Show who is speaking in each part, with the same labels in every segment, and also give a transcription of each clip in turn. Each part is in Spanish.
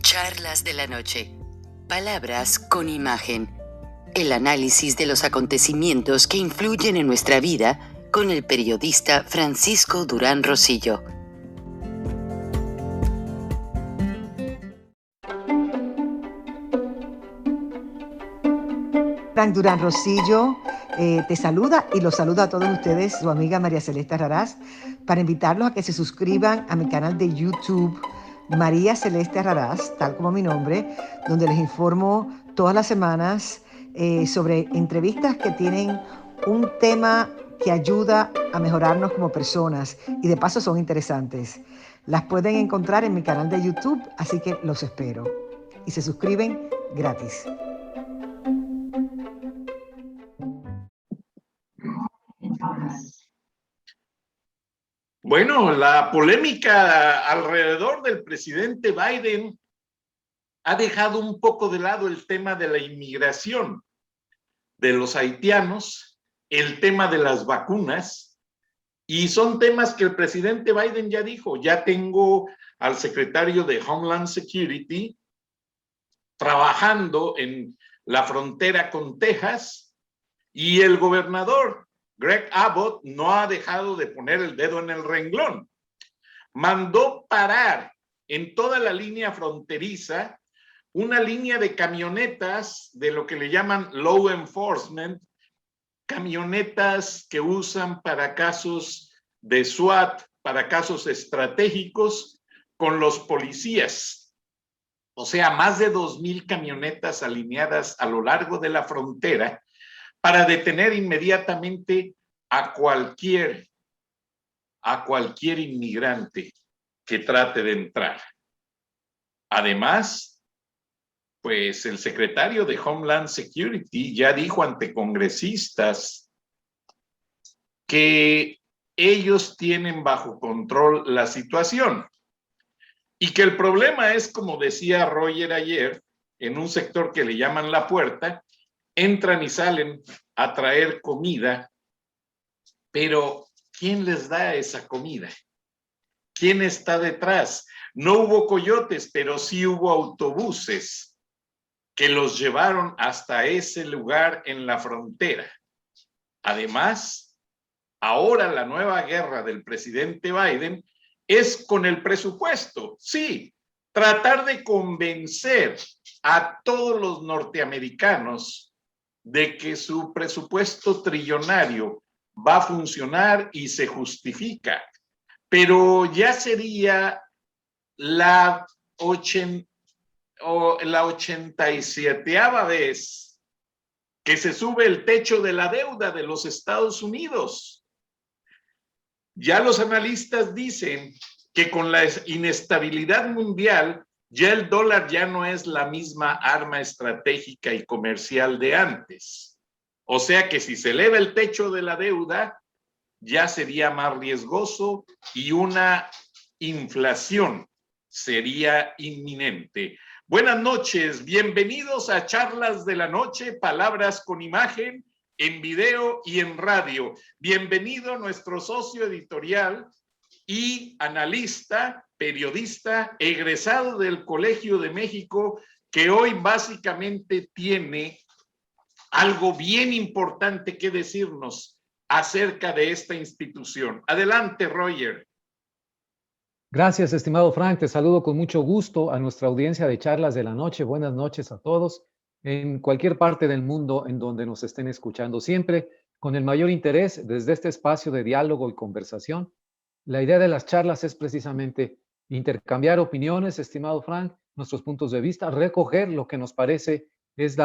Speaker 1: Charlas de la noche. Palabras con imagen. El análisis de los acontecimientos que influyen en nuestra vida con el periodista Francisco Durán Rosillo.
Speaker 2: Frank Durán Rosillo te saluda y los saluda a todos ustedes, su amiga María Celeste Raraz, para invitarlos a que se suscriban a mi canal de YouTube, María Celeste Raraz, tal como mi nombre, donde les informo todas las semanas sobre entrevistas que tienen un tema que ayuda a mejorarnos como personas y de paso son interesantes. Las pueden encontrar en mi canal de YouTube, así que los espero. Y se suscriben gratis.
Speaker 3: Bueno, la polémica alrededor del presidente Biden ha dejado un poco de lado el tema de la inmigración de los haitianos, el tema de las vacunas, y son temas que el presidente Biden ya dijo. Ya tengo al secretario de Homeland Security trabajando en la frontera con Texas, y el gobernador Greg Abbott no ha dejado de poner el dedo en el renglón. Mandó parar en toda la línea fronteriza una línea de camionetas de lo que le llaman law enforcement, camionetas que usan para casos de SWAT, para casos estratégicos con los policías. O sea, más de 2,000 camionetas alineadas a lo largo de la frontera para detener inmediatamente a cualquier inmigrante que trate de entrar. Además, pues el secretario de Homeland Security ya dijo ante congresistas que ellos tienen bajo control la situación y que el problema es, como decía Roger ayer, en un sector que le llaman La Puerta, entran y salen a traer comida, pero ¿quién les da esa comida? ¿Quién está detrás? No hubo coyotes, pero sí hubo autobuses que los llevaron hasta ese lugar en la frontera. Además, ahora la nueva guerra del presidente Biden es con el presupuesto. Sí, tratar de convencer a todos los norteamericanos de que su presupuesto trillonario va a funcionar y se justifica, pero ya sería la 87ª vez que se sube el techo de la deuda de los Estados Unidos. Ya los analistas dicen que con la inestabilidad mundial, ya el dólar ya no es la misma arma estratégica y comercial de antes. O sea que si se eleva el techo de la deuda, ya sería más riesgoso y una inflación sería inminente. Buenas noches, bienvenidos a Charlas de la Noche, palabras con imagen, en video y en radio. Bienvenido nuestro socio editorial y analista, periodista, egresado del Colegio de México, que hoy básicamente tiene algo bien importante que decirnos acerca de esta institución. Adelante, Roger.
Speaker 4: Gracias, estimado Frank. Te saludo con mucho gusto a nuestra audiencia de Charlas de la Noche. Buenas noches a todos en cualquier parte del mundo en donde nos estén escuchando. Siempre con el mayor interés desde este espacio de diálogo y conversación. La idea de las charlas es precisamente intercambiar opiniones, estimado Frank, nuestros puntos de vista, recoger lo que nos parece es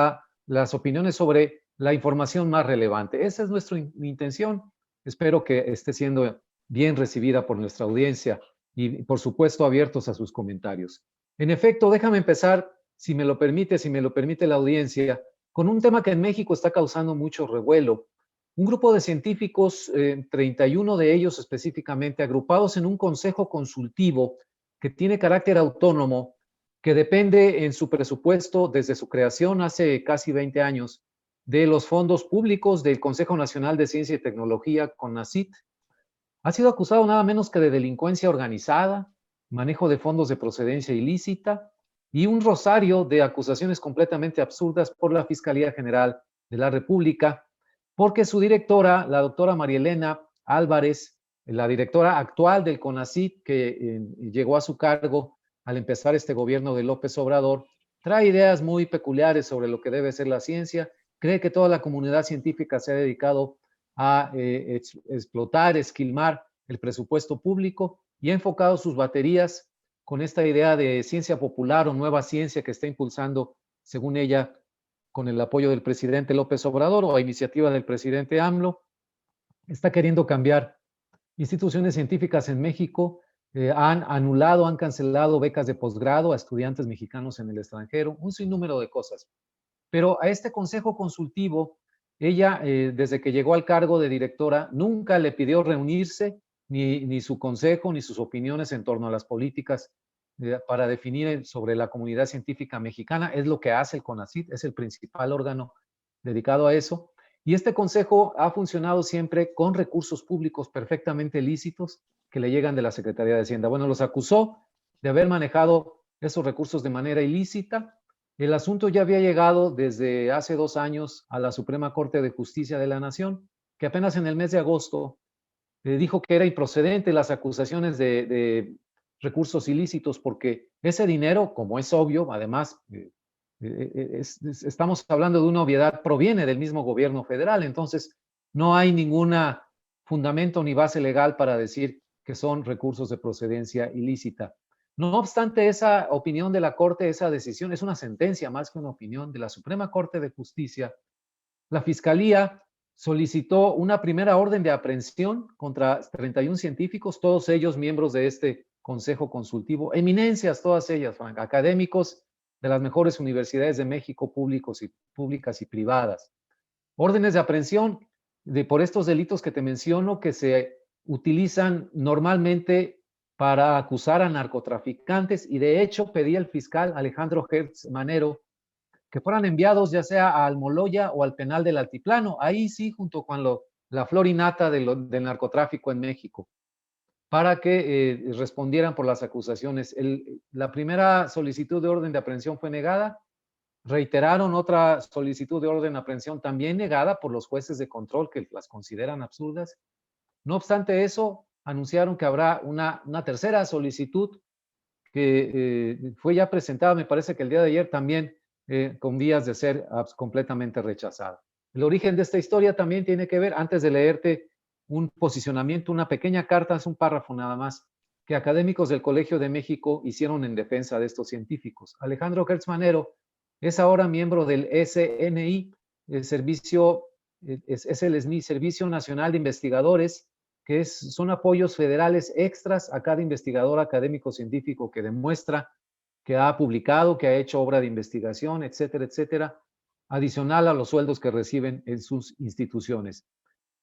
Speaker 4: las opiniones sobre la información más relevante. Esa es nuestra intención. Espero que esté siendo bien recibida por nuestra audiencia y, por supuesto, abiertos a sus comentarios. En efecto, déjame empezar, si me lo permite la audiencia, con un tema que en México está causando mucho revuelo. Un grupo de científicos, 31 de ellos específicamente, agrupados en un consejo consultivo que tiene carácter autónomo, que depende en su presupuesto desde su creación hace casi 20 años de los fondos públicos del Consejo Nacional de Ciencia y Tecnología, CONACYT. Ha sido acusado nada menos que de delincuencia organizada, manejo de fondos de procedencia ilícita, y un rosario de acusaciones completamente absurdas por la Fiscalía General de la República, porque su directora, la doctora María Elena Álvarez, la directora actual del CONACYT, que llegó a su cargo al empezar este gobierno de López Obrador, trae ideas muy peculiares sobre lo que debe ser la ciencia, cree que toda la comunidad científica se ha dedicado a explotar, esquilmar el presupuesto público y ha enfocado sus baterías con esta idea de ciencia popular o nueva ciencia que está impulsando, según ella, con el apoyo del presidente López Obrador o a iniciativa del presidente AMLO, está queriendo cambiar instituciones científicas en México, han anulado, han cancelado becas de posgrado a estudiantes mexicanos en el extranjero, un sinnúmero de cosas. Pero a este consejo consultivo, ella, desde que llegó al cargo de directora, nunca le pidió reunirse, ni su consejo, ni sus opiniones en torno a las políticas para definir sobre la comunidad científica mexicana. Es lo que hace el CONACYT, es el principal órgano dedicado a eso. Y este consejo ha funcionado siempre con recursos públicos perfectamente lícitos que le llegan de la Secretaría de Hacienda. Bueno, los acusó de haber manejado esos recursos de manera ilícita. El asunto ya había llegado desde hace 2 años a la Suprema Corte de Justicia de la Nación, que apenas en el mes de agosto dijo que era improcedente las acusaciones de recursos ilícitos porque ese dinero, como es obvio, además estamos hablando de una obviedad, proviene del mismo gobierno federal, entonces no hay ningún fundamento ni base legal para decir que son recursos de procedencia ilícita. No obstante, esa opinión de la Corte, esa decisión, es una sentencia más que una opinión de la Suprema Corte de Justicia. La Fiscalía solicitó una primera orden de aprehensión contra 31 científicos, todos ellos miembros de este Consejo Consultivo, eminencias todas ellas, Frank, académicos de las mejores universidades de México, públicas y privadas. Órdenes de aprehensión por estos delitos que te menciono, que se utilizan normalmente para acusar a narcotraficantes, y de hecho pedía el fiscal Alejandro Gertz Manero que fueran enviados ya sea a Almoloya o al penal del Altiplano, ahí sí, junto con la flor y nata del narcotráfico en México, para que respondieran por las acusaciones. La primera solicitud de orden de aprehensión fue negada, reiteraron otra solicitud de orden de aprehensión también negada por los jueces de control que las consideran absurdas. No obstante eso, anunciaron que habrá una tercera solicitud que fue ya presentada, me parece que el día de ayer también, con vías de ser completamente rechazada. El origen de esta historia también tiene que ver, antes de leerte un posicionamiento, una pequeña carta, es un párrafo nada más, que académicos del Colegio de México hicieron en defensa de estos científicos. Alejandro Gertz Manero es ahora miembro del SNI, el Servicio, es el SNI, Servicio Nacional de Investigadores, que son apoyos federales extras a cada investigador académico científico que demuestra que ha publicado, que ha hecho obra de investigación, etcétera, etcétera, adicional a los sueldos que reciben en sus instituciones.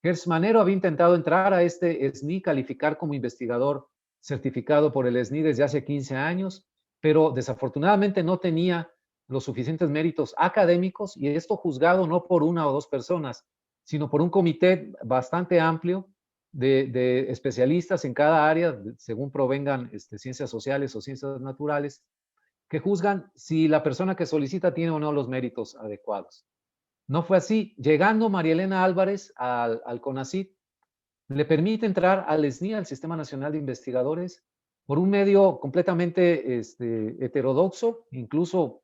Speaker 4: Gertz Manero había intentado entrar a este SNI, calificar como investigador certificado por el SNI desde hace 15 años, pero desafortunadamente no tenía los suficientes méritos académicos, y esto juzgado no por una o dos personas, sino por un comité bastante amplio de especialistas en cada área, según provengan ciencias sociales o ciencias naturales, que juzgan si la persona que solicita tiene o no los méritos adecuados. No fue así. Llegando María Elena Álvarez al CONACYT, le permite entrar al SNI, al Sistema Nacional de Investigadores, por un medio completamente heterodoxo, incluso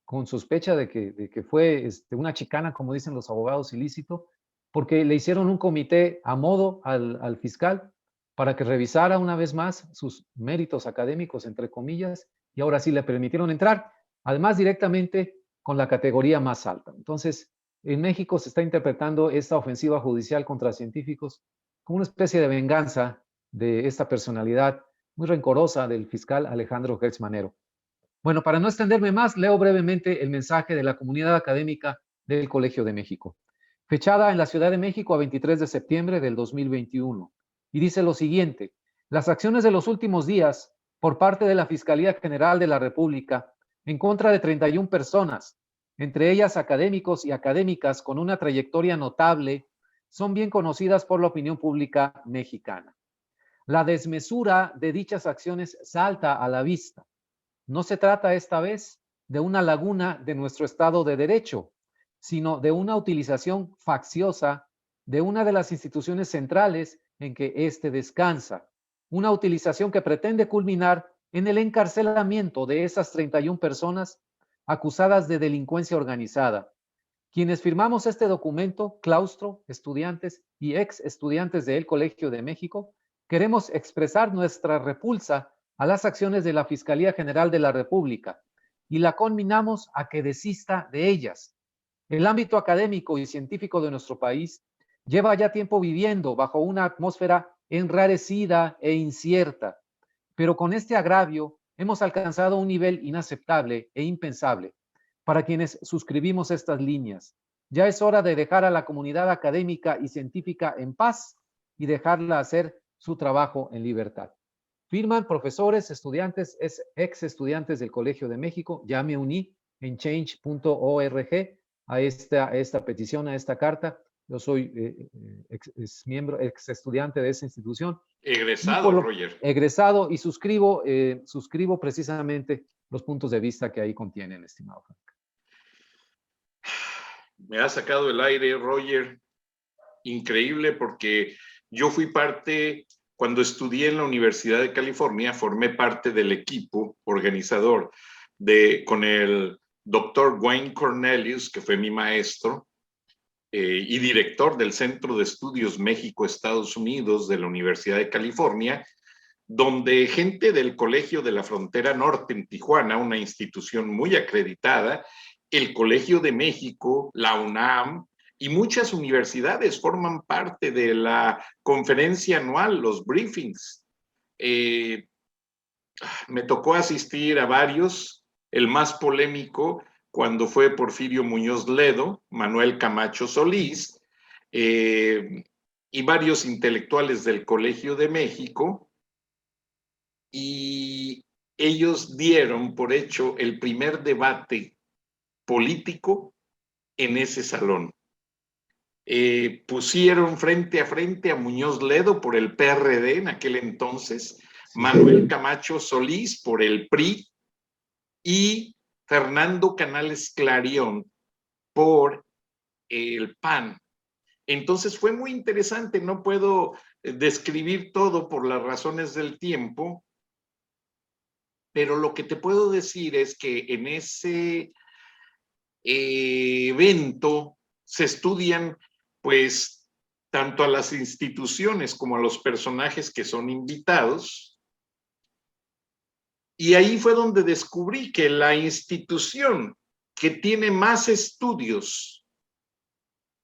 Speaker 4: con sospecha de que fue una chicana, como dicen los abogados, ilícito, porque le hicieron un comité a modo al fiscal para que revisara una vez más sus méritos académicos, entre comillas, y ahora sí le permitieron entrar, además directamente con la categoría más alta. Entonces, en México se está interpretando esta ofensiva judicial contra científicos como una especie de venganza de esta personalidad muy rencorosa del fiscal Alejandro Gertz Manero. Bueno, para no extenderme más, leo brevemente el mensaje de la comunidad académica del Colegio de México, fechada en la Ciudad de México a 23 de septiembre del 2021. Y dice lo siguiente: las acciones de los últimos días por parte de la Fiscalía General de la República en contra de 31 personas, entre ellas académicos y académicas con una trayectoria notable, son bien conocidas por la opinión pública mexicana. La desmesura de dichas acciones salta a la vista. No se trata esta vez de una laguna de nuestro Estado de Derecho, sino de una utilización facciosa de una de las instituciones centrales en que éste descansa. Una utilización que pretende culminar en el encarcelamiento de esas 31 personas acusadas de delincuencia organizada. Quienes firmamos este documento, claustro, estudiantes y ex estudiantes del Colegio de México, queremos expresar nuestra repulsa a las acciones de la Fiscalía General de la República y la conminamos a que desista de ellas. El ámbito académico y científico de nuestro país lleva ya tiempo viviendo bajo una atmósfera enrarecida e incierta, pero con este agravio hemos alcanzado un nivel inaceptable e impensable para quienes suscribimos estas líneas. Ya es hora de dejar a la comunidad académica y científica en paz y dejarla hacer su trabajo en libertad. Firman profesores, estudiantes, ex estudiantes del Colegio de México. Ya me uní en change.org a esta petición, a esta carta. Yo soy ex estudiante de esa institución.
Speaker 3: Egresado, Roger.
Speaker 4: Egresado, y suscribo precisamente los puntos de vista que ahí contienen, estimado Frank.
Speaker 3: Me ha sacado el aire, Roger. Increíble, porque yo fui parte, cuando estudié en la Universidad de California, formé parte del equipo organizador con el doctor Wayne Cornelius, que fue mi maestro, y director del Centro de Estudios México-Estados Unidos de la Universidad de California, donde gente del Colegio de la Frontera Norte en Tijuana, una institución muy acreditada, el Colegio de México, la UNAM y muchas universidades forman parte de la conferencia anual, los briefings. Me tocó asistir a varios, el más polémico cuando fue Porfirio Muñoz Ledo, Manuel Camacho Solís y varios intelectuales del Colegio de México, y ellos dieron por hecho el primer debate político en ese salón. Pusieron frente a Muñoz Ledo por el PRD en aquel entonces, Manuel Camacho Solís por el PRI y Fernando Canales Clarión por el PAN. Entonces fue muy interesante, no puedo describir todo por las razones del tiempo, pero lo que te puedo decir es que en ese evento se estudian, pues, tanto a las instituciones como a los personajes que son invitados, y ahí fue donde descubrí que la institución que tiene más estudios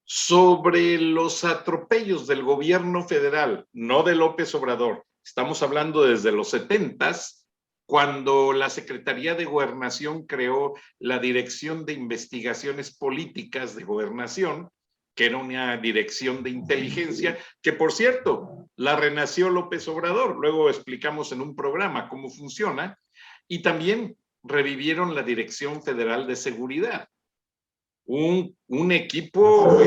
Speaker 3: sobre los atropellos del gobierno federal, no de López Obrador, estamos hablando desde los 70s, cuando la Secretaría de Gobernación creó la Dirección de Investigaciones Políticas de Gobernación, que era una dirección de inteligencia, que por cierto, la renació López Obrador, luego explicamos en un programa cómo funciona, y también revivieron la Dirección Federal de Seguridad, un equipo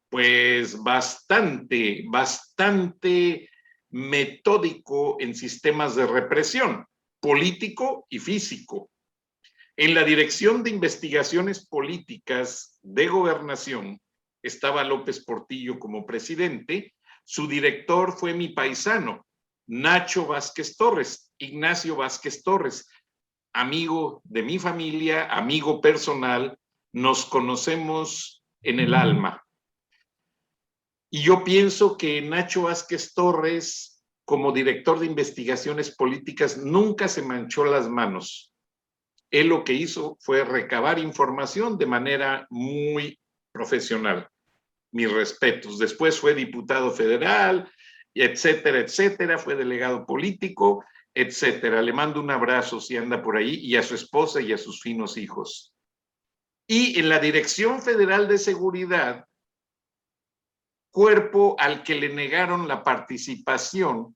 Speaker 3: pues bastante metódico en sistemas de represión, político y físico. En la Dirección de Investigaciones Políticas de Gobernación estaba López Portillo como presidente. Su director fue mi paisano, Nacho Vázquez Torres, Ignacio Vázquez Torres, amigo de mi familia, amigo personal, nos conocemos en el alma. Y yo pienso que Nacho Vázquez Torres, como director de investigaciones políticas, nunca se manchó las manos. Él lo que hizo fue recabar información de manera muy profesional. Mis respetos. Después fue diputado federal, etcétera, etcétera. Fue delegado político, etcétera. Le mando un abrazo si anda por ahí, y a su esposa y a sus finos hijos. Y en la Dirección Federal de Seguridad, cuerpo al que le negaron la participación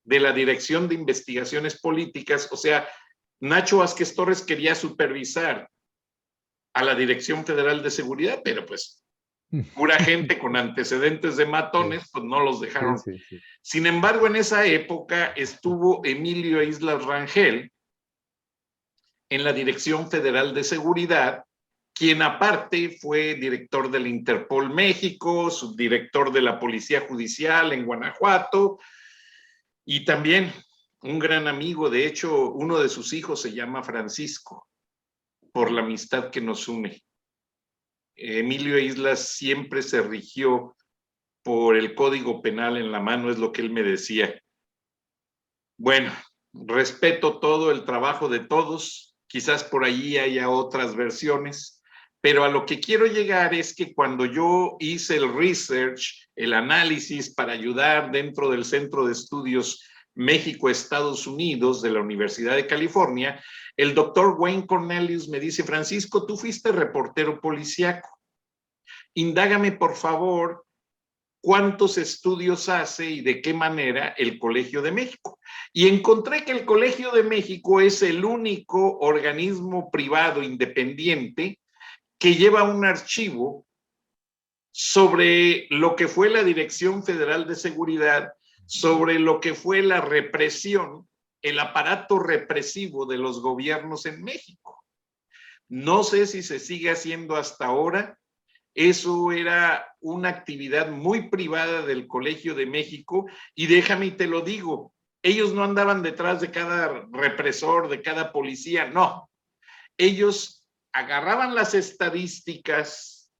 Speaker 3: de la Dirección de Investigaciones Políticas, o sea, Nacho Vázquez Torres quería supervisar a la Dirección Federal de Seguridad, pero pues pura gente con antecedentes de matones, pues no los dejaron. Sí. Sin embargo, en esa época estuvo Emilio Islas Rangel, en la Dirección Federal de Seguridad, quien aparte fue director del Interpol México, subdirector de la Policía Judicial en Guanajuato, y también un gran amigo. De hecho, uno de sus hijos se llama Francisco, por la amistad que nos une. Emilio Islas siempre se rigió por el Código Penal en la mano, es lo que él me decía. Bueno, respeto todo el trabajo de todos, quizás por allí haya otras versiones, pero a lo que quiero llegar es que cuando yo hice el research, el análisis para ayudar dentro del Centro de Estudios México-Estados Unidos de la Universidad de California, el doctor Wayne Cornelius me dice: Francisco, tú fuiste reportero policíaco. Indágame, por favor, cuántos estudios hace y de qué manera el Colegio de México. Y encontré que el Colegio de México es el único organismo privado independiente que lleva un archivo sobre lo que fue la Dirección Federal de Seguridad, sobre lo que fue la represión, el aparato represivo de los gobiernos en México. No sé si se sigue haciendo hasta ahora. Eso era una actividad muy privada del Colegio de México, y déjame y te lo digo, ellos no andaban detrás de cada represor, de cada policía, no. Ellos agarraban las estadísticas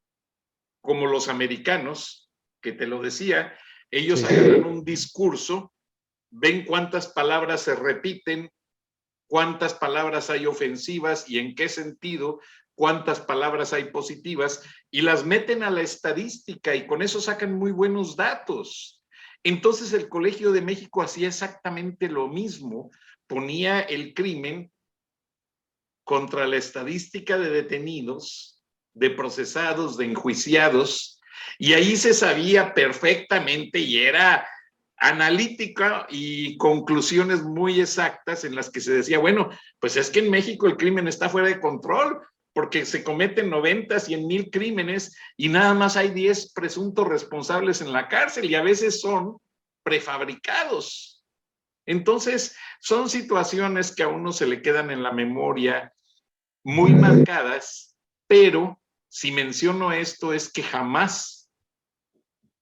Speaker 3: como los americanos, que te lo decía, ellos agarran un discurso, ven cuántas palabras se repiten, cuántas palabras hay ofensivas y en qué sentido, cuántas palabras hay positivas, y las meten a la estadística y con eso sacan muy buenos datos. Entonces el Colegio de México hacía exactamente lo mismo, ponía el crimen contra la estadística de detenidos, de procesados, de enjuiciados, y ahí se sabía perfectamente y era analítica y conclusiones muy exactas en las que se decía, bueno, pues es que en México el crimen está fuera de control, porque se cometen 90, 100,000 crímenes y nada más hay 10 presuntos responsables en la cárcel y a veces son prefabricados. Entonces, son situaciones que a uno se le quedan en la memoria muy marcadas, pero si menciono esto es que jamás,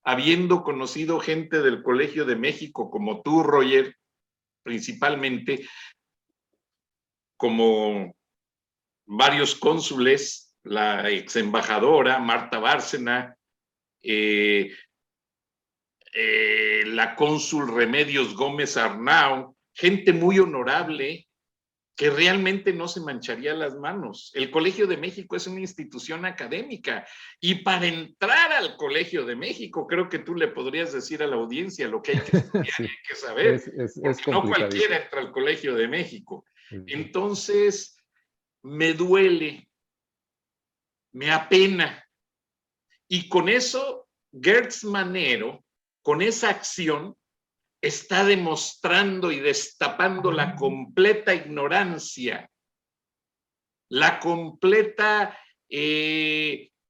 Speaker 3: habiendo conocido gente del Colegio de México como tú, Roger, principalmente, como varios cónsules, la ex embajadora Marta Bárcena, la cónsul Remedios Gómez Arnau, gente muy honorable que realmente no se mancharía las manos. El Colegio de México es una institución académica y para entrar al Colegio de México creo que tú le podrías decir a la audiencia lo que hay que estudiar sí, y hay que saber, porque no cualquiera entra al Colegio de México. Entonces, me duele, me apena. Y con eso, Gertz Manero, con esa acción, está demostrando y destapando la completa ignorancia, la completa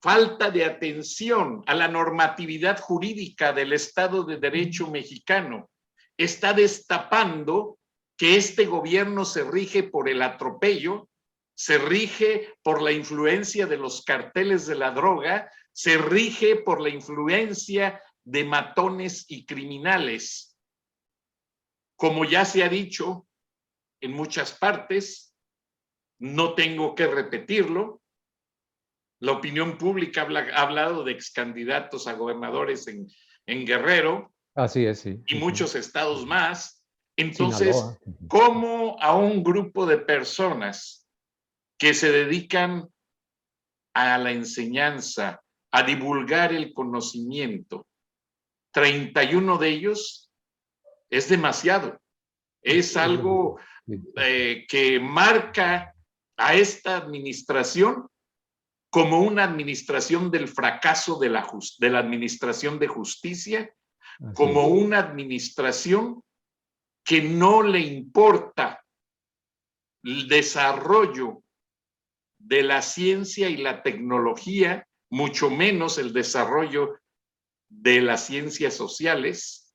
Speaker 3: falta de atención a la normatividad jurídica del Estado de Derecho mexicano. Está destapando que este gobierno se rige por el atropello, se rige por la influencia de los carteles de la droga, se rige por la influencia de matones y criminales. Como ya se ha dicho en muchas partes, no tengo que repetirlo, la opinión pública ha hablado de excandidatos a gobernadores en Guerrero.
Speaker 4: Así es, sí.
Speaker 3: Y muchos estados más. Entonces, Sinaloa. ¿Cómo a un grupo de personas que se dedican a la enseñanza, a divulgar el conocimiento, 31 de ellos es demasiado? Es algo que marca a esta administración como una administración del fracaso de la administración de justicia, como una administración que no le importa el desarrollo de la ciencia y la tecnología, mucho menos el desarrollo de las ciencias sociales.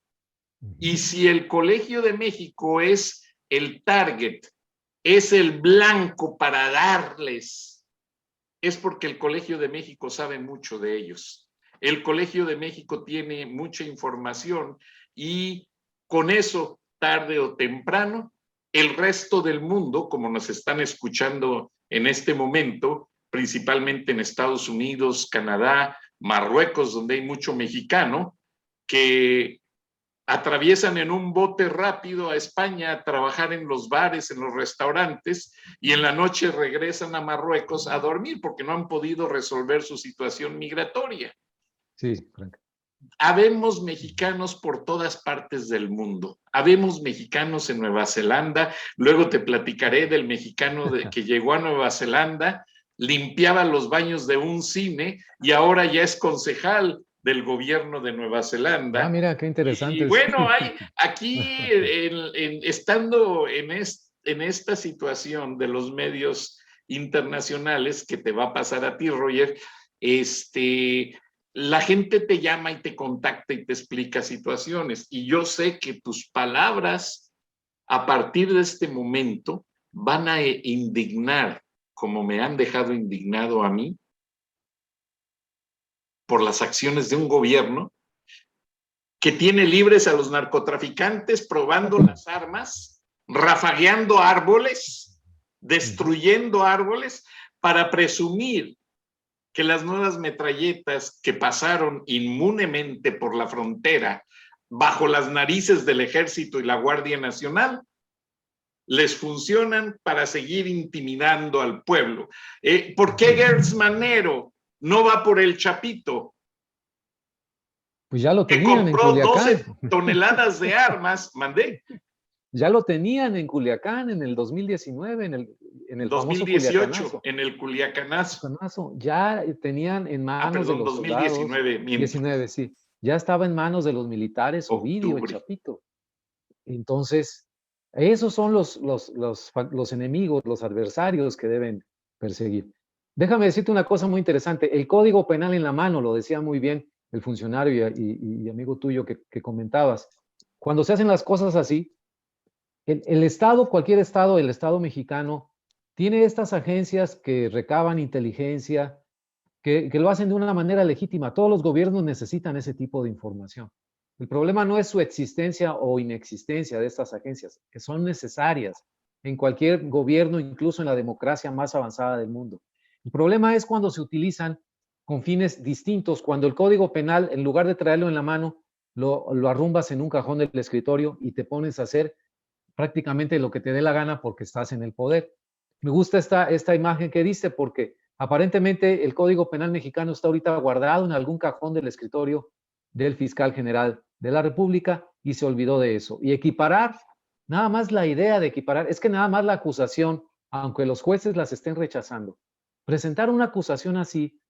Speaker 3: Y si el Colegio de México es el target, es el blanco para darles, es porque el Colegio de México sabe mucho de ellos. El Colegio de México tiene mucha información y con eso, tarde o temprano, el resto del mundo, como nos están escuchando en este momento, principalmente en Estados Unidos, Canadá, Marruecos, donde hay mucho mexicano, que atraviesan en un bote rápido a España a trabajar en los bares, en los restaurantes, y en la noche regresan a Marruecos a dormir porque no han podido resolver su situación migratoria.
Speaker 4: Sí, Frank.
Speaker 3: Habemos mexicanos por todas partes del mundo. Habemos mexicanos en Nueva Zelanda. Luego te platicaré del mexicano que llegó a Nueva Zelanda, limpiaba los baños de un cine y ahora ya es concejal del gobierno de Nueva Zelanda.
Speaker 4: Ah, mira, qué interesante.
Speaker 3: Y bueno, hay aquí, estando en esta situación de los medios internacionales, que te va a pasar a ti, Roger, la gente te llama y te contacta y te explica situaciones. Y yo sé que tus palabras, a partir de este momento, van a indignar, como me han dejado indignado a mí, por las acciones de un gobierno que tiene libres a los narcotraficantes, probando las armas, rafagueando árboles, destruyendo árboles, para presumir que las nuevas metralletas que pasaron inmunemente por la frontera bajo las narices del Ejército y la Guardia Nacional les funcionan para seguir intimidando al pueblo. ¿Por qué Gertz Manero no va por el Chapito?
Speaker 4: Pues ya lo
Speaker 3: Que
Speaker 4: tenían en
Speaker 3: compró
Speaker 4: Culiacán.
Speaker 3: 12 toneladas de armas, mandé.
Speaker 4: Ya lo tenían en Culiacán en el 2019, en el
Speaker 3: 2018, en el Culiacanazo.
Speaker 4: Ya tenían en manos de los
Speaker 3: 2019,
Speaker 4: soldados. 19, sí. Ya estaba en manos de los militares Ovidio, el Chapito. Entonces, esos son los enemigos, los adversarios que deben perseguir. Déjame decirte una cosa muy interesante. El Código Penal en la mano, lo decía muy bien el funcionario y amigo tuyo que comentabas. Cuando se hacen las cosas así, el Estado, cualquier Estado, el Estado mexicano, tiene estas agencias que recaban inteligencia, que lo hacen de una manera legítima. Todos los gobiernos necesitan ese tipo de información. El problema no es su existencia o inexistencia de estas agencias, que son necesarias en cualquier gobierno, incluso en la democracia más avanzada del mundo. El problema es cuando se utilizan con fines distintos, cuando el Código Penal, en lugar de traerlo en la mano, lo arrumbas en un cajón del escritorio y te pones a hacer prácticamente lo que te dé la gana porque estás en el poder. Me gusta esta imagen que diste porque aparentemente el Código Penal mexicano está ahorita guardado en algún cajón del escritorio del fiscal general de la República y se olvidó de eso. Y equiparar, nada más la idea de equiparar, es que nada más la acusación, aunque los jueces las estén rechazando, presentar una acusación así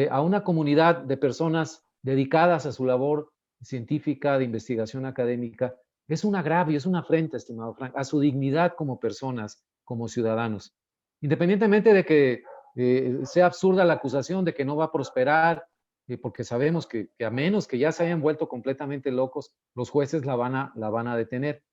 Speaker 4: a una comunidad de personas dedicadas a su labor científica, de investigación académica, es un agravio, es una afrenta, estimado Frank, a su dignidad como personas, como ciudadanos. Independientemente de que sea absurda la acusación de que no va a prosperar, porque sabemos que a menos que ya se hayan vuelto completamente locos, los jueces la van a detener.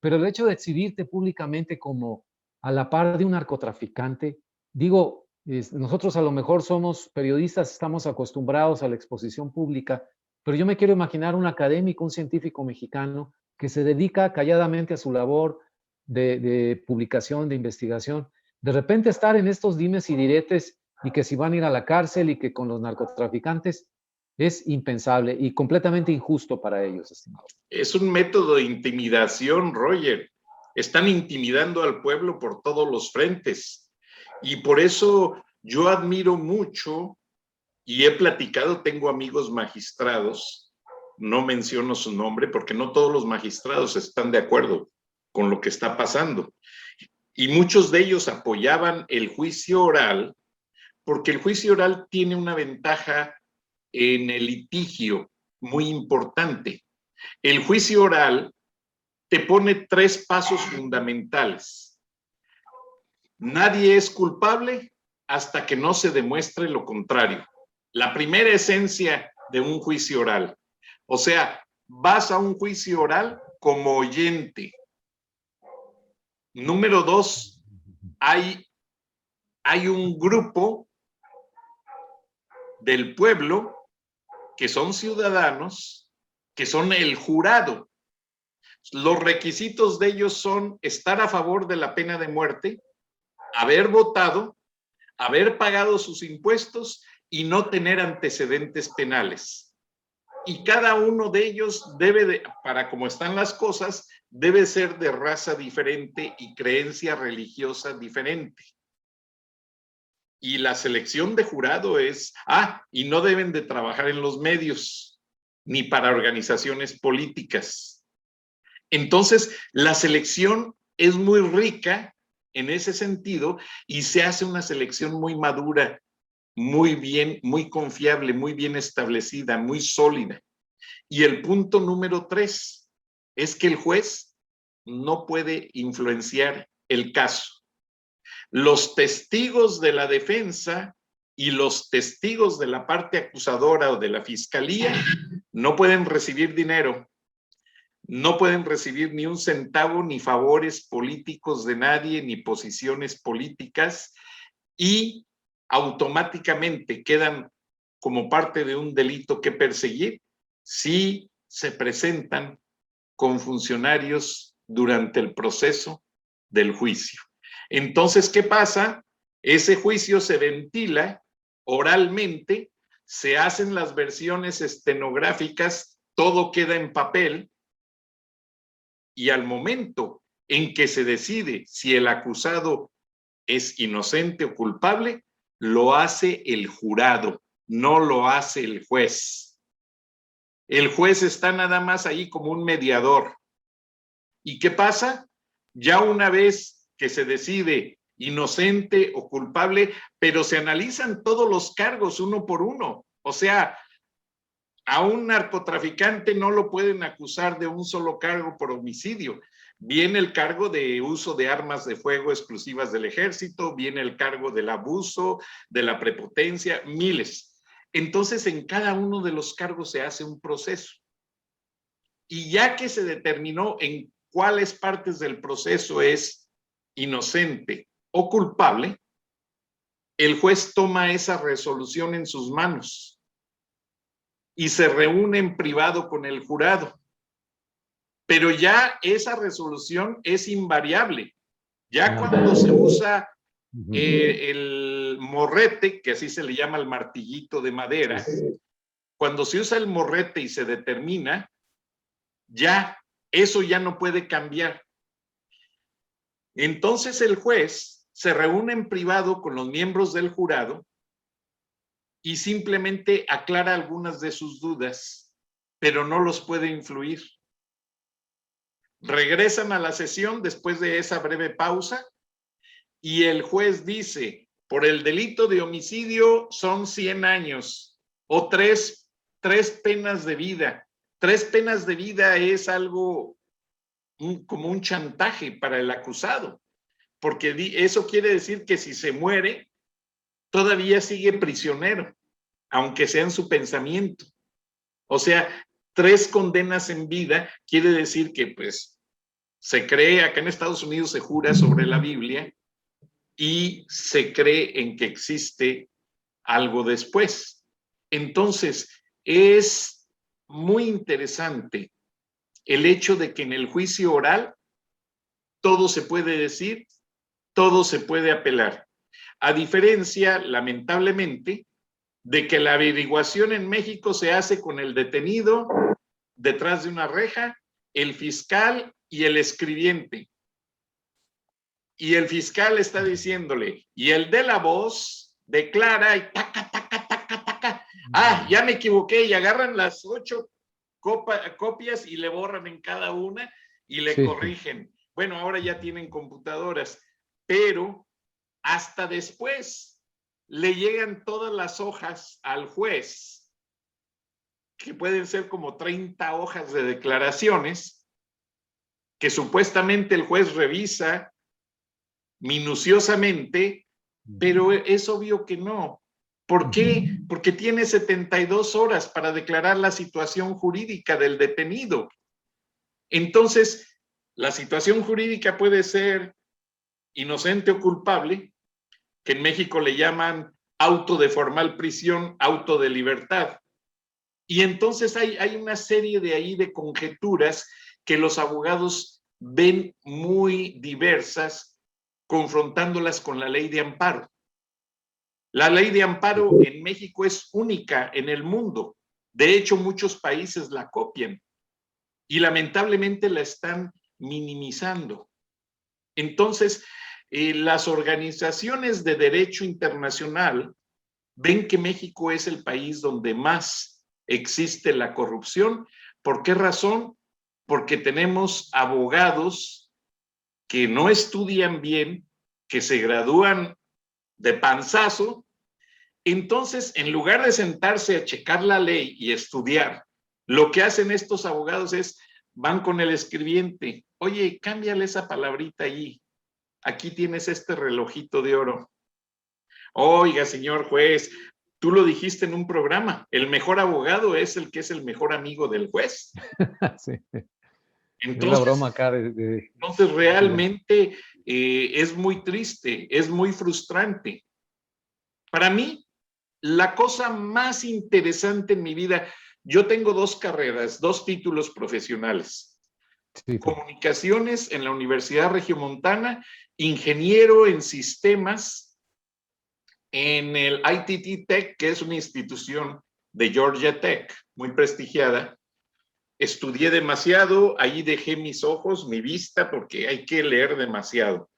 Speaker 4: Pero el hecho de exhibirte públicamente como a la par de un narcotraficante, digo, nosotros a lo mejor somos periodistas, estamos acostumbrados a la exposición pública, pero yo me quiero imaginar un académico, un científico mexicano que se dedica calladamente a su labor de publicación, de investigación, de repente estar en estos dimes y diretes y que si van a ir a la cárcel y que con los narcotraficantes es impensable y completamente injusto para ellos, estimado.
Speaker 3: Es un método de intimidación, Roger. Están intimidando al pueblo por todos los frentes. Y por eso yo admiro mucho y he platicado, tengo amigos magistrados, no menciono su nombre porque no todos los magistrados están de acuerdo con lo que está pasando. Y muchos de ellos apoyaban el juicio oral porque el juicio oral tiene una ventaja en el litigio muy importante. El juicio oral te pone 3 pasos fundamentales. Nadie es culpable hasta que no se demuestre lo contrario. La primera esencia de un juicio oral. O sea, vas a un juicio oral como oyente. Número 2, hay un grupo del pueblo que son ciudadanos, que son el jurado. Los requisitos de ellos son estar a favor de la pena de muerte, haber votado, haber pagado sus impuestos y no tener antecedentes penales. Y cada uno de ellos para como están las cosas, debe ser de raza diferente y creencia religiosa diferente. Y la selección de jurado y no deben de trabajar en los medios, ni para organizaciones políticas. Entonces, la selección es muy rica en ese sentido y se hace una selección muy madura, muy bien, muy confiable, muy bien establecida, muy sólida. Y el punto número 3 es que el juez no puede influenciar el caso. Los testigos de la defensa y los testigos de la parte acusadora o de la fiscalía no pueden recibir dinero, no pueden recibir ni un centavo, ni favores políticos de nadie, ni posiciones políticas, y automáticamente quedan como parte de un delito que perseguir si se presentan con funcionarios durante el proceso del juicio. Entonces, ¿qué pasa? Ese juicio se ventila oralmente, se hacen las versiones estenográficas, todo queda en papel, y al momento en que se decide si el acusado es inocente o culpable, lo hace el jurado, no lo hace el juez. El juez está nada más ahí como un mediador. ¿Y qué pasa? Ya una vez que se decide inocente o culpable, pero se analizan todos los cargos uno por uno. O sea, a un narcotraficante no lo pueden acusar de un solo cargo por homicidio. Viene el cargo de uso de armas de fuego exclusivas del ejército, viene el cargo del abuso, de la prepotencia, miles. Entonces, en cada uno de los cargos se hace un proceso. Y ya que se determinó en cuáles partes del proceso es inocente o culpable, el juez toma esa resolución en sus manos y se reúne en privado con el jurado. Pero ya esa resolución es invariable. Ya cuando se usa el morrete, que así se le llama el martillito de madera, cuando se usa el morrete y se determina, ya eso ya no puede cambiar. Entonces el juez se reúne en privado con los miembros del jurado y simplemente aclara algunas de sus dudas, pero no los puede influir. Regresan a la sesión después de esa breve pausa y el juez dice, por el delito de homicidio son 100 años o tres penas de vida. 3 penas de vida es algo como un chantaje para el acusado, porque eso quiere decir que si se muere, todavía sigue prisionero, aunque sea en su pensamiento. O sea, 3 condenas en vida quiere decir que pues se cree, acá en Estados Unidos se jura sobre la Biblia y se cree en que existe algo después. Entonces, es muy interesante el hecho de que en el juicio oral todo se puede decir, todo se puede apelar. A diferencia, lamentablemente, de que la averiguación en México se hace con el detenido detrás de una reja, el fiscal y el escribiente. Y el fiscal está diciéndole, y el de la voz declara y taca, taca, taca, taca. Ah, ya me equivoqué, y agarran las 8 copias y le borran en cada una y le corrigen. Bueno, ahora ya tienen computadoras, pero hasta después le llegan todas las hojas al juez, que pueden ser como 30 hojas de declaraciones, que supuestamente el juez revisa minuciosamente, pero es obvio que no. ¿Por qué? Porque tiene 72 horas para declarar la situación jurídica del detenido. Entonces, la situación jurídica puede ser inocente o culpable, que en México le llaman auto de formal prisión, auto de libertad. Y entonces hay una serie de ahí de conjeturas que los abogados ven muy diversas, confrontándolas con la ley de amparo. La ley de amparo en México es única en el mundo. De hecho, muchos países la copian y lamentablemente la están minimizando. Entonces, las organizaciones de derecho internacional ven que México es el país donde más existe la corrupción. ¿Por qué razón? Porque tenemos abogados que no estudian bien, que se gradúan de panzazo. Entonces, en lugar de sentarse a checar la ley y estudiar, lo que hacen estos abogados es, van con el escribiente, oye, cámbiale esa palabrita allí, aquí tienes este relojito de oro. Oiga, señor juez, tú lo dijiste en un programa, el mejor abogado es el que es el mejor amigo del juez.
Speaker 4: Sí.
Speaker 3: Entonces,
Speaker 4: es la broma acá
Speaker 3: entonces realmente es muy triste, es muy frustrante. Para mí, la cosa más interesante en mi vida, yo tengo 2 carreras, 2 títulos profesionales.
Speaker 4: Sí.
Speaker 3: Comunicaciones en la Universidad Regiomontana, ingeniero en sistemas en el ITT Tech, que es una institución de Georgia Tech, muy prestigiada. Estudié demasiado, ahí dejé mis ojos, mi vista, porque hay que leer demasiado.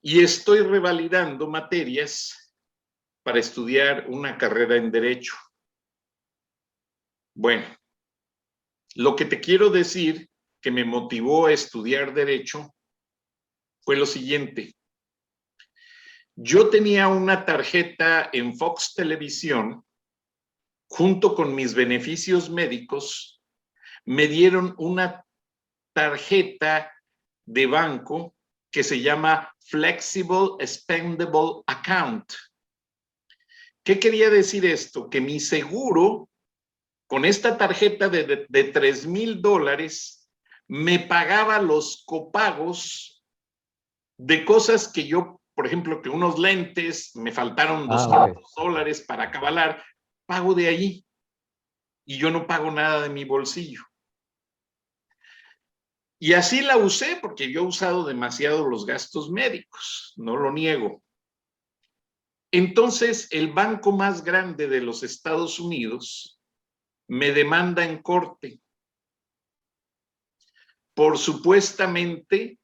Speaker 3: Y estoy revalidando materias para estudiar una carrera en Derecho. Bueno, lo que te quiero decir que me motivó a estudiar Derecho fue lo siguiente. Yo tenía una tarjeta en Fox Televisión, junto con mis beneficios médicos, me dieron una tarjeta de banco que se llama Flexible Spendable Account. ¿Qué quería decir esto? Que mi seguro, con esta tarjeta de $3,000, me pagaba los copagos de cosas que yo, por ejemplo, que unos lentes, me faltaron $200 para acabalar, pago de allí y yo no pago nada de mi bolsillo. Y así la usé porque yo he usado demasiado los gastos médicos, no lo niego. Entonces, el banco más grande de los Estados Unidos me demanda en corte por supuestamente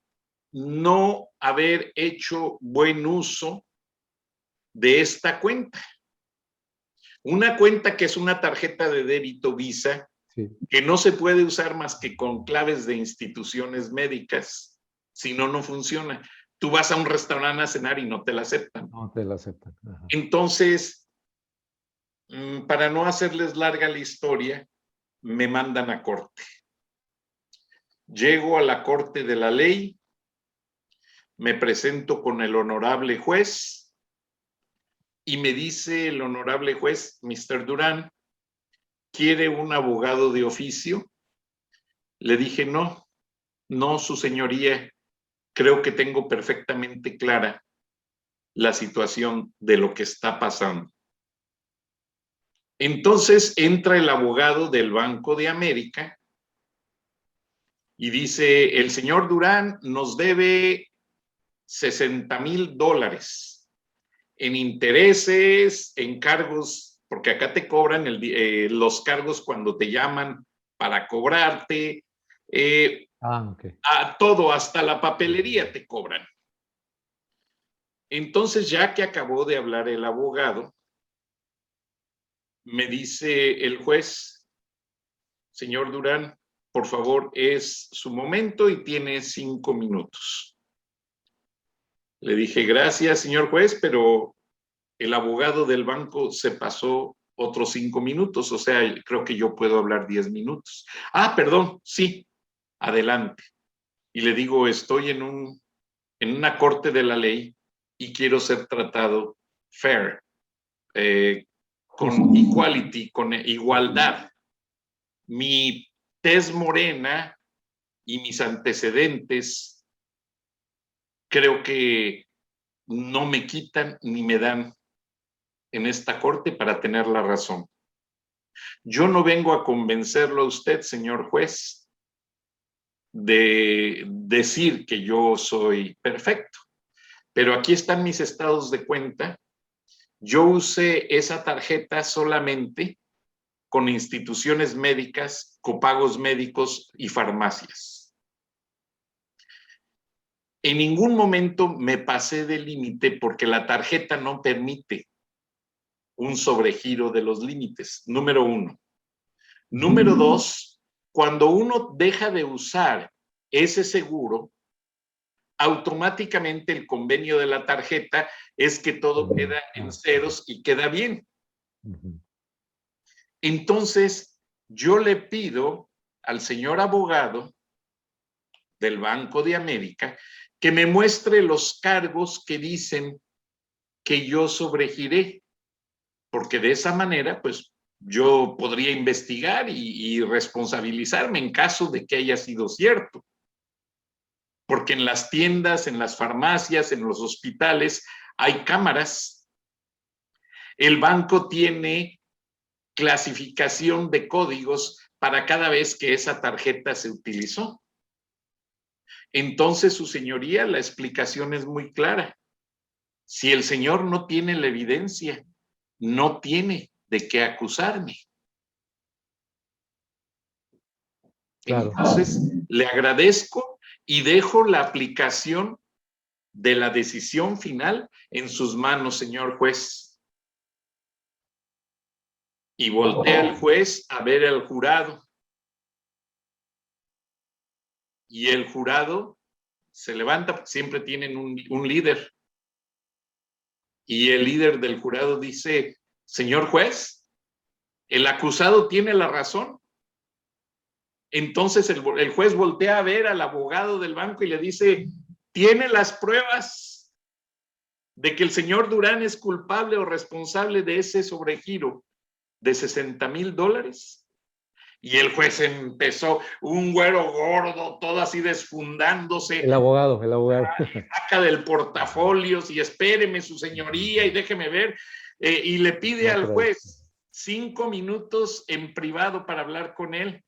Speaker 3: no haber hecho buen uso de esta cuenta. Una cuenta que es una tarjeta de débito Visa, sí, que no se puede usar más que con claves de instituciones médicas, si no, no funciona. Tú vas a un restaurante a cenar y no te la aceptan.
Speaker 4: No te la aceptan. Ajá.
Speaker 3: Entonces, para no hacerles larga la historia, me mandan a corte. Llego a la corte de la ley, me presento con el honorable juez y me dice el honorable juez, Mr. Durán, ¿quiere un abogado de oficio? Le dije, no, su señoría, creo que tengo perfectamente clara la situación de lo que está pasando. Entonces entra el abogado del Banco de América y dice, el señor Durán nos debe $60,000 en intereses, en cargos, porque acá te cobran los cargos cuando te llaman para cobrarte, a todo, hasta la papelería te cobran. Entonces, ya que acabó de hablar el abogado, me dice el juez, señor Durán, por favor, es su momento y tiene 5 minutos. Le dije, gracias, señor juez, pero el abogado del banco se pasó otros 5 minutos, o sea, creo que yo puedo hablar 10 minutos. Ah, perdón, sí, adelante. Y le digo, estoy en una corte de la ley y quiero ser tratado fair, con equality, con igualdad. Mi tez morena y mis antecedentes creo que no me quitan ni me dan en esta corte para tener la razón. Yo no vengo a convencerlo a usted, señor juez, de decir que yo soy perfecto, pero aquí están mis estados de cuenta. Yo usé esa tarjeta solamente con instituciones médicas, copagos médicos y farmacias. En ningún momento me pasé del límite porque la tarjeta no permite un sobregiro de los límites, número 1. Número 2, cuando uno deja de usar ese seguro, automáticamente el convenio de la tarjeta es que todo queda en ceros y queda bien. Entonces, yo le pido al señor abogado del Banco de América que me muestre los cargos que dicen que yo sobregiré, porque de esa manera, pues, yo podría investigar y responsabilizarme en caso de que haya sido cierto. Porque en las tiendas, en las farmacias, en los hospitales, hay cámaras. El banco tiene clasificación de códigos para cada vez que esa tarjeta se utilizó. Entonces, su señoría, la explicación es muy clara. Si el señor no tiene la evidencia, no tiene de qué acusarme. Claro. Entonces, le agradezco y dejo la aplicación de la decisión final en sus manos, señor juez. Y voltea el juez a ver al jurado. Y el jurado se levanta, porque siempre tienen un líder. Y el líder del jurado dice: señor juez, el acusado tiene la razón. Entonces el juez voltea a ver al abogado del banco y le dice: ¿tiene las pruebas de que el señor Durán es culpable o responsable de ese sobregiro de $60,000? Y el juez empezó, un güero gordo, todo así desfundándose.
Speaker 4: El abogado.
Speaker 3: Saca del portafolio, y espéreme su señoría y déjeme ver. Y le pide al juez 5 minutos en privado para hablar con él.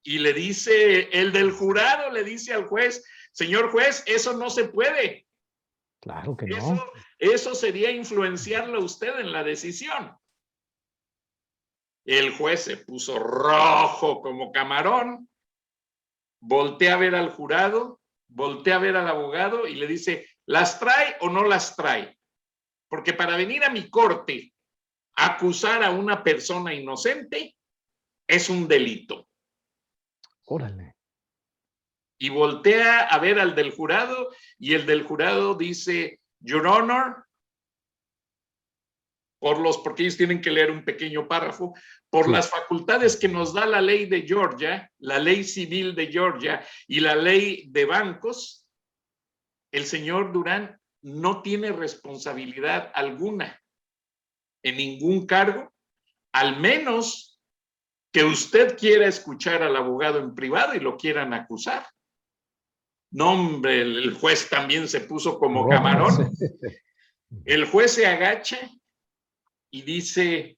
Speaker 3: Y le dice, el del jurado le dice al juez: señor juez, eso no se puede.
Speaker 4: Claro que no.
Speaker 3: Eso sería influenciarlo a usted en la decisión. El juez se puso rojo como camarón, voltea a ver al jurado, voltea a ver al abogado y le dice: ¿las trae o no las trae? Porque para venir a mi corte a acusar a una persona inocente es un delito.
Speaker 4: Órale.
Speaker 3: Y voltea a ver al del jurado y el del jurado dice: Your Honor, porque ellos tienen que leer un pequeño párrafo, por las facultades que nos da la ley de Georgia, la ley civil de Georgia y la ley de bancos, el señor Durán no tiene responsabilidad alguna en ningún cargo, al menos que usted quiera escuchar al abogado en privado y lo quieran acusar. No, hombre, el juez también se puso como camarón. El juez se agacha y dice: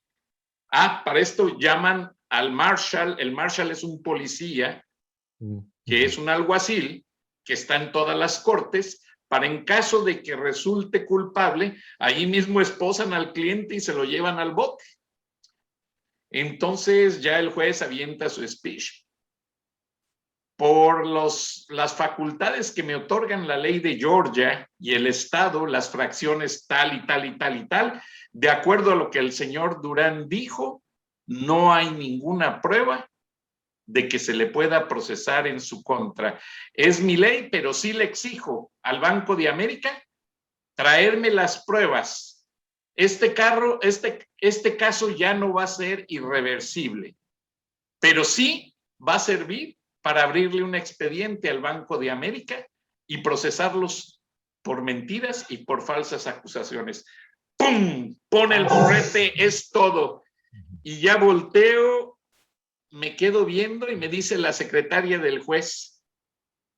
Speaker 3: para esto llaman al marshal. El marshal es un policía que es un alguacil que está en todas las cortes para, en caso de que resulte culpable, ahí mismo esposan al cliente y se lo llevan al bote. Entonces ya el juez avienta su speech. Por las facultades que me otorgan la ley de Georgia y el estado, las fracciones tal y tal y tal y tal, de acuerdo a lo que el señor Durán dijo, no hay ninguna prueba de que se le pueda procesar en su contra. Es mi ley, pero sí le exijo al Banco de América traerme las pruebas. Este caso ya no va a ser irreversible, pero sí va a servir para abrirle un expediente al Banco de América y procesarlos por mentiras y por falsas acusaciones. ¡Pum! Pone el borrete, es todo. Y ya volteo, me quedo viendo y me dice la secretaria del juez: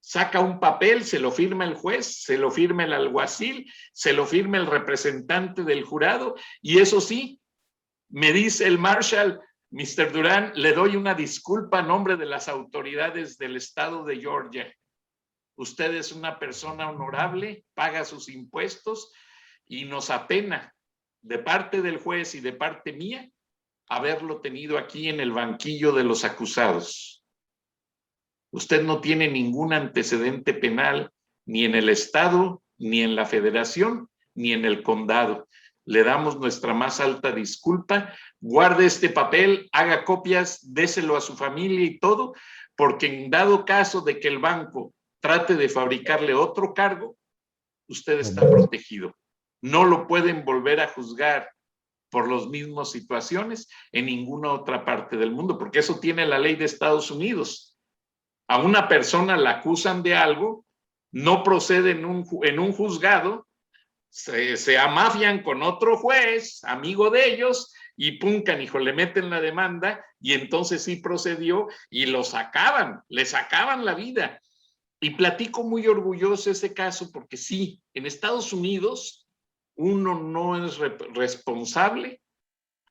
Speaker 3: saca un papel, se lo firma el juez, se lo firma el alguacil, se lo firma el representante del jurado, y eso sí, me dice el Marshal, Mr. Durán, le doy una disculpa a nombre de las autoridades del estado de Georgia. Usted es una persona honorable, paga sus impuestos y nos apena de parte del juez y de parte mía haberlo tenido aquí en el banquillo de los acusados. Usted no tiene ningún antecedente penal ni en el estado, ni en la federación, ni en el condado. Le damos nuestra más alta disculpa. Guarde este papel, haga copias, déselo a su familia y todo, porque en dado caso de que el banco trate de fabricarle otro cargo, usted está protegido. No lo pueden volver a juzgar por las mismas situaciones en ninguna otra parte del mundo, porque eso tiene la ley de Estados Unidos. A una persona la acusan de algo, no procede en un juzgado, se amafian con otro juez, amigo de ellos, y pum, canijo, le meten la demanda, y entonces sí procedió, y lo sacaban, le sacaban la vida. Y platico muy orgulloso ese caso, porque sí, en Estados Unidos uno no es responsable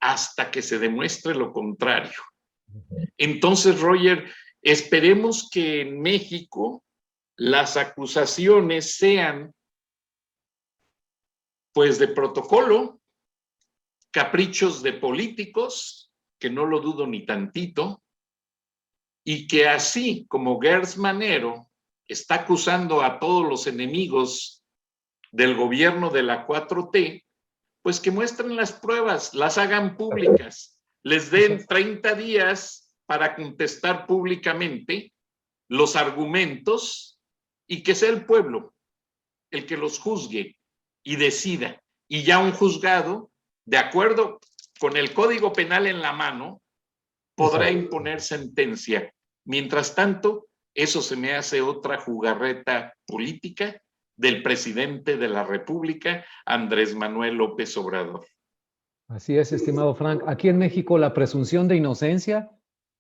Speaker 3: hasta que se demuestre lo contrario. Entonces, Roger, esperemos que en México las acusaciones sean pues de protocolo, caprichos de políticos, que no lo dudo ni tantito, y que así como Gers Manero está acusando a todos los enemigos del gobierno de la 4T, pues que muestren las pruebas, las hagan públicas, les den 30 días para contestar públicamente los argumentos y que sea el pueblo el que los juzgue y decida. Y ya un juzgado, de acuerdo con el Código Penal en la mano, podrá imponer sentencia. Mientras tanto, eso se me hace otra jugarreta política del presidente de la República, Andrés Manuel López Obrador.
Speaker 4: Así es, estimado Frank. Aquí en México la presunción de inocencia,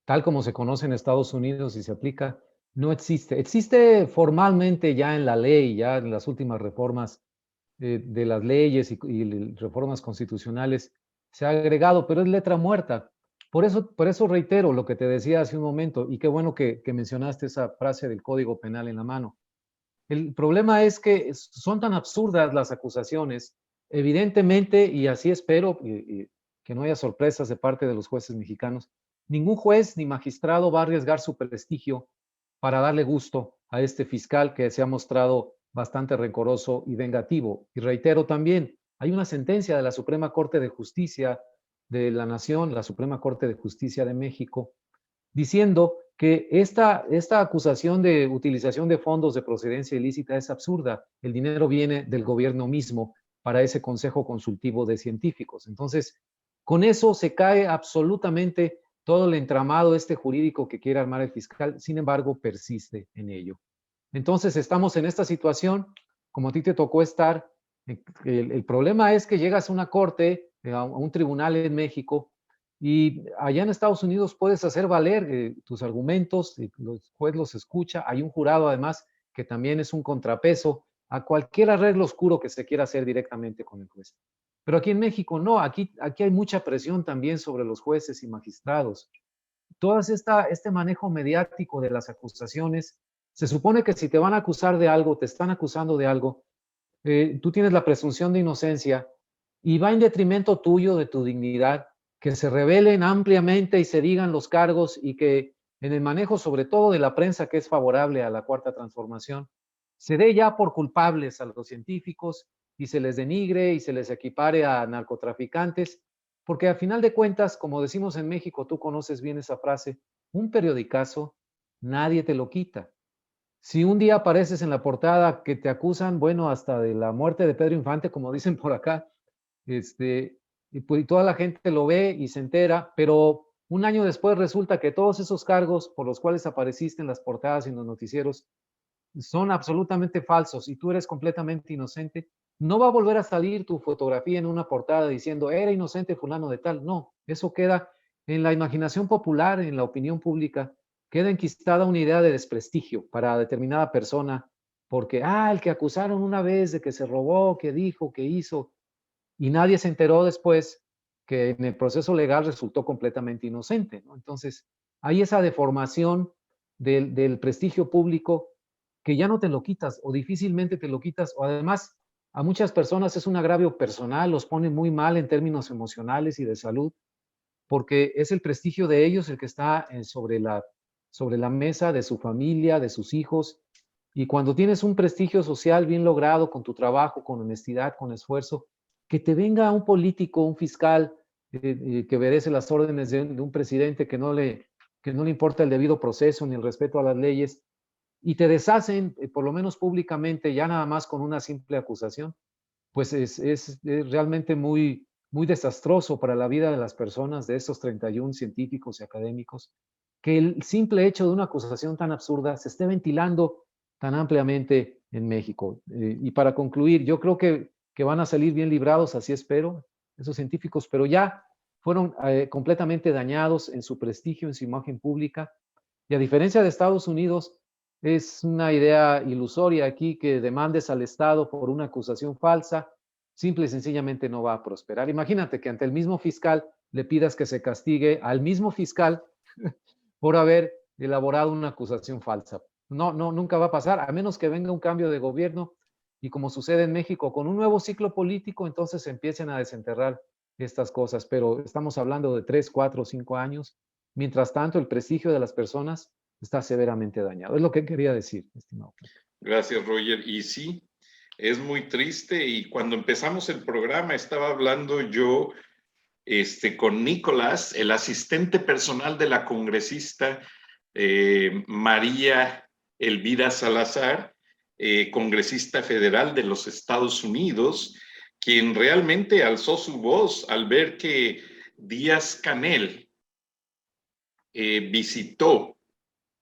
Speaker 4: tal como se conoce en Estados Unidos y se aplica, no existe. Existe formalmente ya en la ley, ya en las últimas reformas de las leyes y reformas constitucionales se ha agregado, pero es letra muerta. Por eso reitero lo que te decía hace un momento, y qué bueno que mencionaste esa frase del Código Penal en la mano. El problema es que son tan absurdas las acusaciones, evidentemente, y así espero que no haya sorpresas de parte de los jueces mexicanos, ningún juez ni magistrado va a arriesgar su prestigio para darle gusto a este fiscal que se ha mostrado bastante rencoroso y vengativo. Y reitero también, hay una sentencia de la Suprema Corte de Justicia de la Nación, la Suprema Corte de Justicia de México, diciendo que esta acusación de utilización de fondos de procedencia ilícita es absurda. El dinero viene del gobierno mismo para ese consejo consultivo de científicos. Entonces, con eso se cae absolutamente todo el entramado jurídico que quiere armar el fiscal, sin embargo, persiste en ello. Entonces, estamos en esta situación, como a ti te tocó estar. El problema es que llegas a una corte, a un tribunal en México, y allá en Estados Unidos puedes hacer valer tus argumentos, el juez los escucha, hay un jurado además que también es un contrapeso a cualquier arreglo oscuro que se quiera hacer directamente con el juez. Pero aquí en México no, aquí hay mucha presión también sobre los jueces y magistrados. Todo este manejo mediático de las acusaciones, se supone que si te van a acusar de algo, te están acusando de algo, tú tienes la presunción de inocencia y va en detrimento tuyo, de tu dignidad, que se revelen ampliamente y se digan los cargos y que en el manejo sobre todo de la prensa que es favorable a la Cuarta Transformación, se dé ya por culpables a los científicos y se les denigre y se les equipare a narcotraficantes, porque al final de cuentas, como decimos en México, tú conoces bien esa frase, un periodicazo nadie te lo quita. Si un día apareces en la portada que te acusan, bueno, hasta de la muerte de Pedro Infante, como dicen por acá, y pues toda la gente lo ve y se entera, pero un año después resulta que todos esos cargos por los cuales apareciste en las portadas y en los noticieros son absolutamente falsos y tú eres completamente inocente, no va a volver a salir tu fotografía en una portada diciendo era inocente fulano de tal. No, eso queda en la imaginación popular, en la opinión pública, queda enquistada una idea de desprestigio para determinada persona, porque, el que acusaron una vez de que se robó, que dijo, que hizo, y nadie se enteró después que en el proceso legal resultó completamente inocente, ¿no? Entonces, hay esa deformación del prestigio público que ya no te lo quitas o difícilmente te lo quitas, o además a muchas personas es un agravio personal, los pone muy mal en términos emocionales y de salud, porque es el prestigio de ellos el que está sobre la mesa de su familia, de sus hijos, y cuando tienes un prestigio social bien logrado con tu trabajo, con honestidad, con esfuerzo, que te venga un político, un fiscal, que obedece las órdenes de un presidente que no le importa el debido proceso ni el respeto a las leyes, y te deshacen, por lo menos públicamente, ya nada más con una simple acusación, pues es realmente muy, muy desastroso para la vida de las personas, de esos 31 científicos y académicos, que el simple hecho de una acusación tan absurda se esté ventilando tan ampliamente en México. Y para concluir, yo creo que van a salir bien librados, así espero, esos científicos, pero ya fueron completamente dañados en su prestigio, en su imagen pública. Y a diferencia de Estados Unidos, es una idea ilusoria aquí que demandes al Estado por una acusación falsa, simple y sencillamente no va a prosperar. Imagínate que ante el mismo fiscal le pidas que se castigue al mismo fiscal por haber elaborado una acusación falsa. No, nunca va a pasar, a menos que venga un cambio de gobierno y como sucede en México, con un nuevo ciclo político, entonces se empiecen a desenterrar estas cosas, pero estamos hablando de 3, 4, 5 años. Mientras tanto, el prestigio de las personas está severamente dañado. Es lo que quería decir, estimado.
Speaker 3: Gracias, Roger. Y sí, es muy triste. Y cuando empezamos el programa estaba hablando yo con Nicolás, el asistente personal de la congresista María Elvira Salazar, congresista federal de los Estados Unidos, quien realmente alzó su voz al ver que Díaz-Canel visitó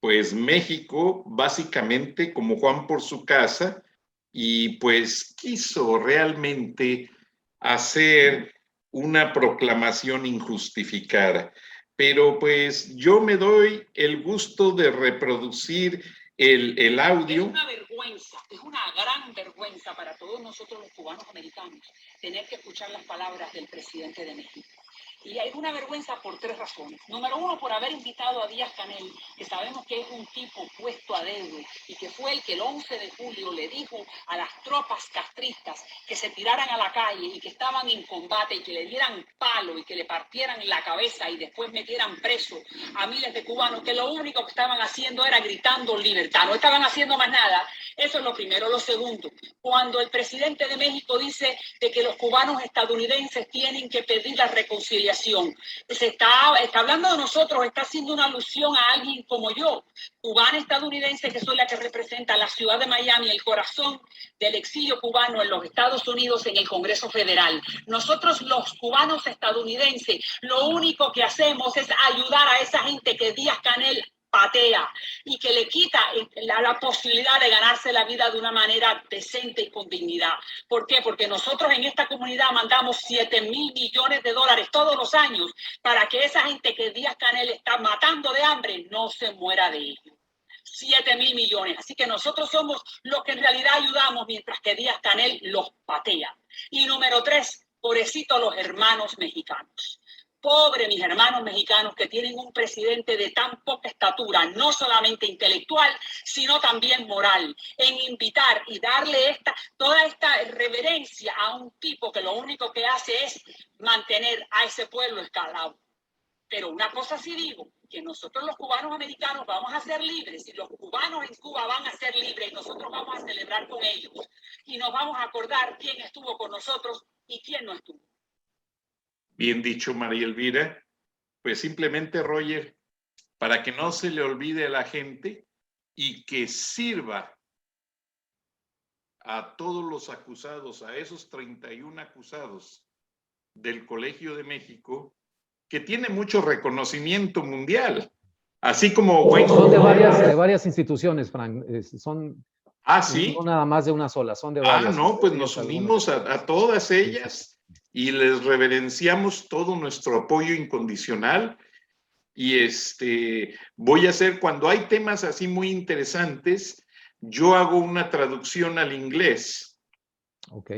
Speaker 3: pues México básicamente como Juan por su casa y pues quiso realmente hacer una proclamación injustificada. Pero pues yo me doy el gusto de reproducir el audio.
Speaker 5: Es una vergüenza, es una gran vergüenza para todos nosotros los cubanos americanos tener que escuchar las palabras del presidente de México. Y hay una vergüenza por 3 razones. Número 1, por haber invitado a Díaz-Canel, que sabemos que es un tipo puesto a dedo y que fue el que el 11 de julio le dijo a las tropas castristas que se tiraran a la calle y que estaban en combate y que le dieran palo y que le partieran la cabeza y después metieran preso a miles de cubanos, que lo único que estaban haciendo era gritando libertad, no estaban haciendo más nada. Eso es lo primero. Lo segundo, cuando el presidente de México dice de que los cubanos estadounidenses tienen que pedir la reconciliación, se está hablando de nosotros, está haciendo una alusión a alguien como yo, cubana estadounidense, que soy la que representa la ciudad de Miami, el corazón del exilio cubano en los Estados Unidos, en el Congreso Federal. Nosotros los cubanos estadounidenses, lo único que hacemos es ayudar a esa gente que Díaz-Canel patea y que le quita la posibilidad de ganarse la vida de una manera decente y con dignidad. ¿Por qué? Porque nosotros en esta comunidad mandamos $7,000 millones todos los años para que esa gente que Díaz-Canel está matando de hambre no se muera de ello. 7,000 millones. Así que nosotros somos los que en realidad ayudamos mientras que Díaz-Canel los patea. Y número 3, pobrecitos los hermanos mexicanos. Pobre mis hermanos mexicanos que tienen un presidente de tan poca estatura, no solamente intelectual, sino también moral, en invitar y darle toda esta reverencia a un tipo que lo único que hace es mantener a ese pueblo esclavo. Pero una cosa sí digo, que nosotros los cubanos americanos vamos a ser libres y los cubanos en Cuba van a ser libres y nosotros vamos a celebrar con ellos y nos vamos a acordar quién estuvo con nosotros y quién no estuvo.
Speaker 3: Bien dicho, María Elvira. Pues simplemente, Roger, para que no se le olvide a la gente y que sirva a todos los acusados, a esos 31 acusados del Colegio de México, que tiene mucho reconocimiento mundial, así como...
Speaker 4: Son de varias instituciones, Frank.
Speaker 3: ¿Sí?
Speaker 4: No nada más de una sola, son de varias.
Speaker 3: No, pues nos unimos a todas ellas y les reverenciamos todo nuestro apoyo incondicional. y voy a hacer, cuando hay temas así muy interesantes, yo hago una traducción al inglés.
Speaker 4: Ok.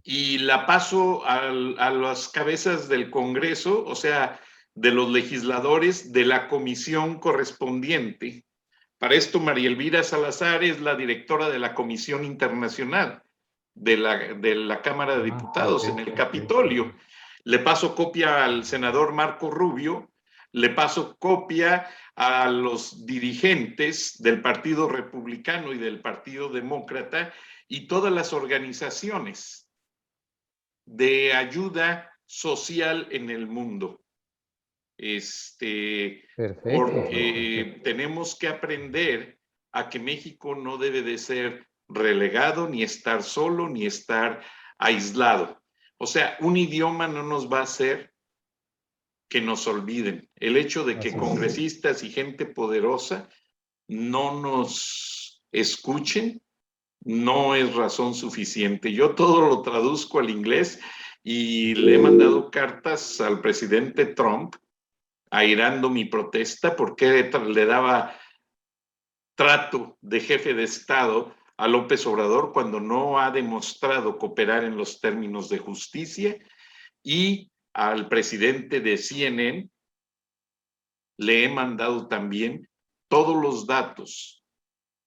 Speaker 3: Y la paso a las cabezas del Congreso, o sea, de los legisladores de la comisión correspondiente. Para esto, María Elvira Salazar es la directora de la Comisión Internacional de la Cámara de Diputados en el Capitolio. Le paso copia al senador Marco Rubio, le paso copia a los dirigentes del Partido Republicano y del Partido Demócrata y todas las organizaciones de ayuda social en el mundo.
Speaker 4: Perfecto.
Speaker 3: Porque tenemos que aprender a que México no debe de ser relegado, ni estar solo, ni estar aislado. O sea, un idioma no nos va a hacer que nos olviden. El hecho de que congresistas y gente poderosa no nos escuchen no es razón suficiente. Yo todo lo traduzco al inglés y le he mandado cartas al presidente Trump airando mi protesta porque le daba trato de jefe de Estado a López Obrador cuando no ha demostrado cooperar en los términos de justicia, y al presidente de CNN le he mandado también todos los datos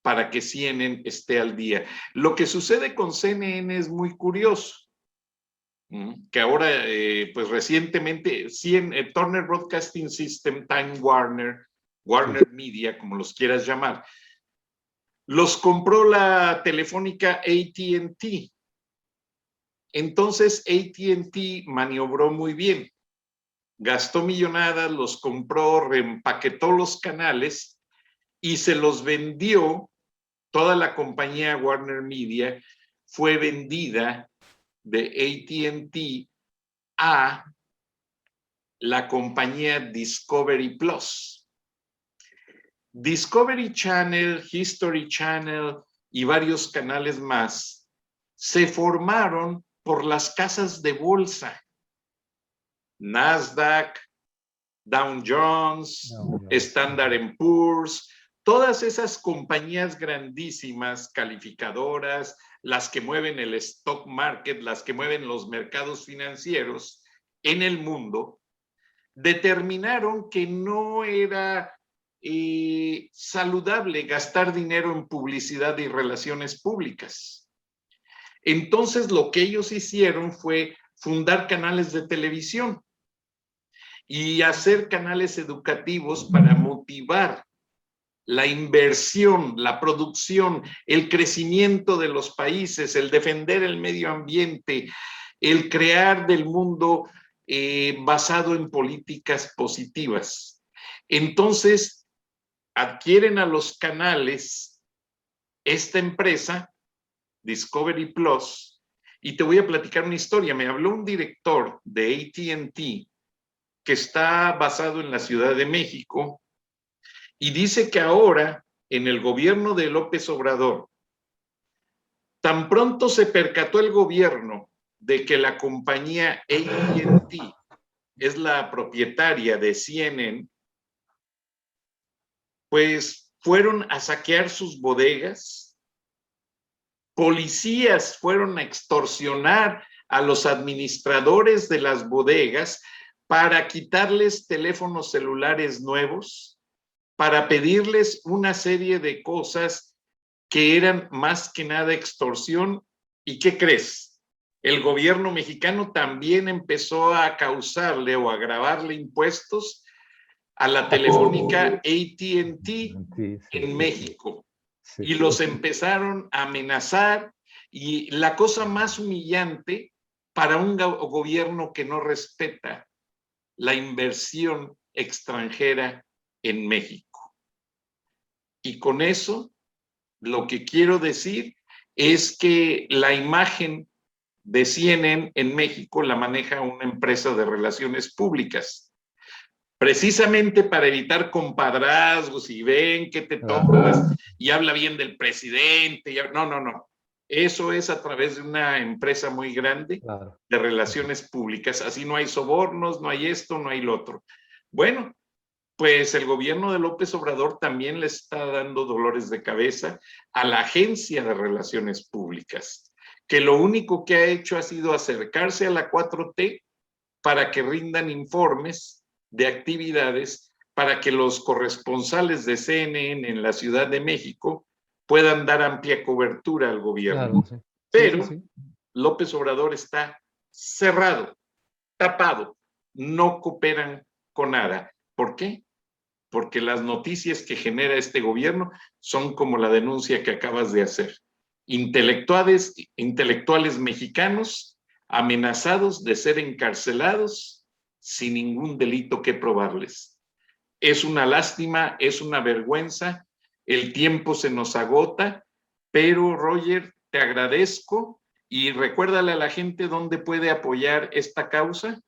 Speaker 3: para que CNN esté al día. Lo que sucede con CNN es muy curioso, que ahora, pues recientemente, Turner Broadcasting System, Time Warner, Warner Media, como los quieras llamar, los compró la telefónica AT&T. Entonces AT&T maniobró muy bien, gastó millonadas, los compró, reempaquetó los canales y se los vendió. Toda la compañía Warner Media fue vendida de AT&T a la compañía Discovery Plus. Discovery Channel, History Channel y varios canales más se formaron por las casas de bolsa. Nasdaq, Dow Jones, Standard & Poor's, todas esas compañías grandísimas, calificadoras, las que mueven el stock market, las que mueven los mercados financieros en el mundo, determinaron que no era saludable gastar dinero en publicidad y relaciones públicas. Entonces, lo que ellos hicieron fue fundar canales de televisión y hacer canales educativos para motivar la inversión, la producción, el crecimiento de los países, el defender el medio ambiente, el crear del mundo basado en políticas positivas. Entonces, adquieren a los canales esta empresa, Discovery Plus, y te voy a platicar una historia. Me habló un director de AT&T que está basado en la Ciudad de México y dice que ahora, en el gobierno de López Obrador, tan pronto se percató el gobierno de que la compañía AT&T es la propietaria de CNN, pues fueron a saquear sus bodegas, policías fueron a extorsionar a los administradores de las bodegas para quitarles teléfonos celulares nuevos, para pedirles una serie de cosas que eran más que nada extorsión. ¿Y qué crees? El gobierno mexicano también empezó a causarle o a grabarle impuestos a la telefónica AT&T en México. Y los empezaron a amenazar, y la cosa más humillante para un gobierno que no respeta la inversión extranjera en México. Y con eso, lo que quiero decir es que la imagen de CNN en México la maneja una empresa de relaciones públicas, precisamente para evitar compadrazgos y ven que te tomas y habla bien del presidente. No. Eso es a través de una empresa muy grande de relaciones públicas. Así no hay sobornos, no hay esto, no hay lo otro. Bueno, pues el gobierno de López Obrador también le está dando dolores de cabeza a la Agencia de Relaciones Públicas, que lo único que ha hecho ha sido acercarse a la 4T para que rindan informes de actividades para que los corresponsales de CNN en la Ciudad de México puedan dar amplia cobertura al gobierno.
Speaker 4: Claro, sí.
Speaker 3: Pero
Speaker 4: Sí.
Speaker 3: López Obrador está cerrado, tapado, no cooperan con nada. ¿Por qué? Porque las noticias que genera este gobierno son como la denuncia que acabas de hacer. Intelectuales mexicanos amenazados de ser encarcelados sin ningún delito que probarles. Es una lástima, es una vergüenza, el tiempo se nos agota, pero Roger, te agradezco y recuérdale a la gente dónde puede apoyar esta causa.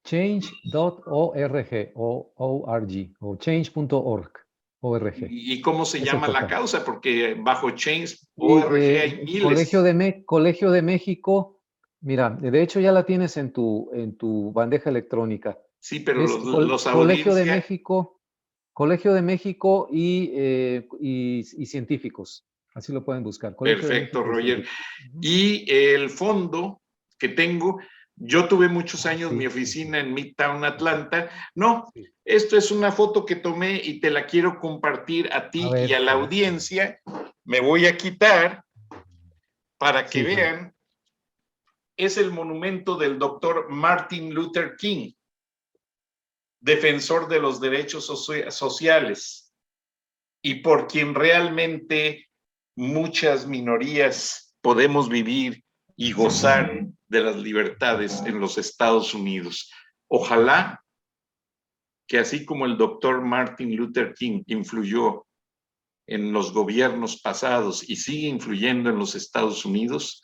Speaker 4: Change.org o change.org.
Speaker 3: ¿Y cómo se
Speaker 4: Es
Speaker 3: llama
Speaker 4: el
Speaker 3: la
Speaker 4: portal.
Speaker 3: causa? Porque bajo Change.org hay miles.
Speaker 4: Colegio de México, mira, de hecho ya la tienes en tu bandeja electrónica.
Speaker 3: Sí, pero
Speaker 4: Es
Speaker 3: los
Speaker 4: Colegio de
Speaker 3: audiencia,
Speaker 4: México y científicos. Así lo pueden buscar. Colegio de
Speaker 3: perfecto,
Speaker 4: México y
Speaker 3: Roger.
Speaker 4: científicos. Ujú.
Speaker 3: Y el fondo que tengo, yo tuve muchos años
Speaker 4: Sí,
Speaker 3: mi
Speaker 4: sí,
Speaker 3: oficina en Midtown, Atlanta. No,
Speaker 4: sí.
Speaker 3: esto es una foto que tomé y te la quiero compartir a ti
Speaker 4: A ver,
Speaker 3: y a la
Speaker 4: a ver.
Speaker 3: audiencia. Me voy a quitar para que
Speaker 4: Sí, sí.
Speaker 3: vean. Es el monumento del doctor Martin Luther King, defensor de los derechos sociales y por quien realmente muchas minorías podemos vivir y gozar de las libertades en los Estados Unidos. Ojalá que así como el doctor Martin Luther King influyó en los gobiernos pasados y sigue influyendo en los Estados Unidos,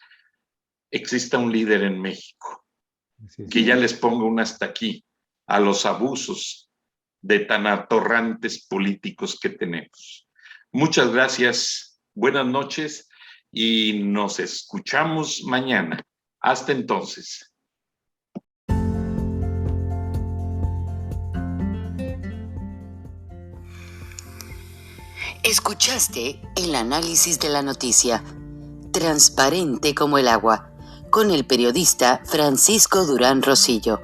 Speaker 3: exista un líder en México
Speaker 4: Así es.
Speaker 3: que ya les ponga un hasta aquí a los abusos de tan atorrantes políticos que tenemos. Muchas gracias, buenas noches y nos escuchamos mañana. Hasta entonces.
Speaker 1: Escuchaste el análisis de la noticia, transparente como el agua, con el periodista Francisco Durán Rosillo.